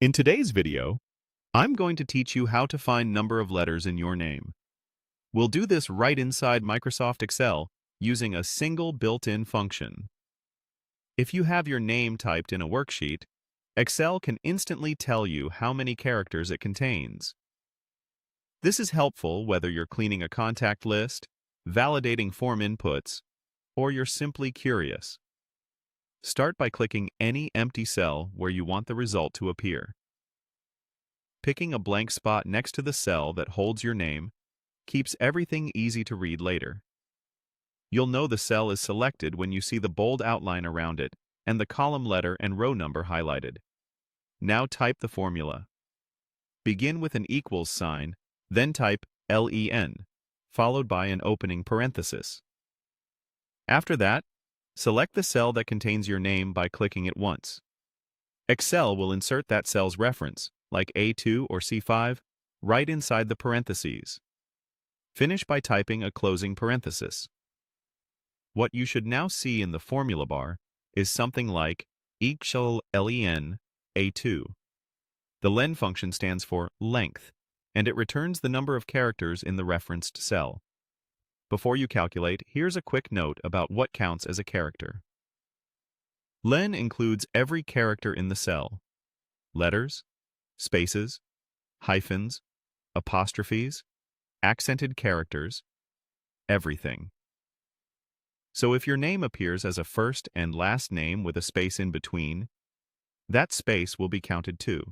In today's video, I'm going to teach you how to find number of letters in your name. We'll do this right inside Microsoft Excel using a single built-in function. If you have your name typed in a worksheet, Excel can instantly tell you how many characters it contains. This is helpful whether you're cleaning a contact list, validating form inputs, or you're simply curious. Start by clicking any empty cell where you want the result to appear. Picking a blank spot next to the cell that holds your name keeps everything easy to read later. You'll know the cell is selected when you see the bold outline around it and the column letter and row number highlighted. Now type the formula. Begin with an equals sign, then type LEN, followed by an opening parenthesis. After that, select the cell that contains your name by clicking it once. Excel will insert that cell's reference, like A2 or C5, right inside the parentheses. Finish by typing a closing parenthesis. What you should now see in the formula bar is something like equal LEN A2. The LEN function stands for length, and it returns the number of characters in the referenced cell. Before you calculate, here's a quick note about what counts as a character. LEN includes every character in the cell: letters, spaces, hyphens, apostrophes, accented characters, everything. So if your name appears as a first and last name with a space in between, that space will be counted too.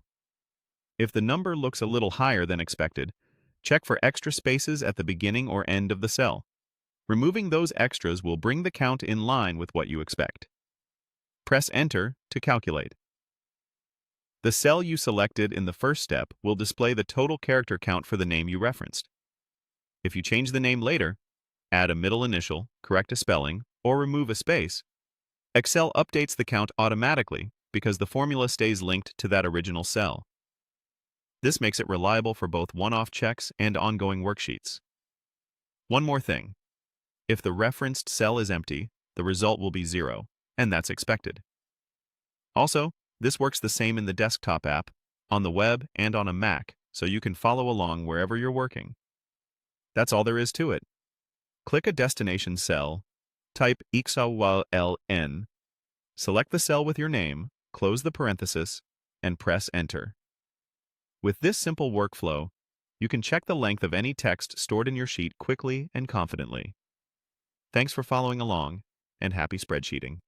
If the number looks a little higher than expected, check for extra spaces at the beginning or end of the cell. Removing those extras will bring the count in line with what you expect. Press Enter to calculate. The cell you selected in the first step will display the total character count for the name you referenced. If you change the name later, add a middle initial, correct a spelling, or remove a space, Excel updates the count automatically because the formula stays linked to that original cell. This makes it reliable for both one-off checks and ongoing worksheets. One more thing. If the referenced cell is empty, the result will be 0, and that's expected. Also, this works the same in the desktop app, on the web, and on a Mac, so you can follow along wherever you're working. That's all there is to it. Click a destination cell, type equal LN, select the cell with your name, close the parenthesis, and press Enter. With this simple workflow, you can check the length of any text stored in your sheet quickly and confidently. Thanks for following along, and happy spreadsheeting.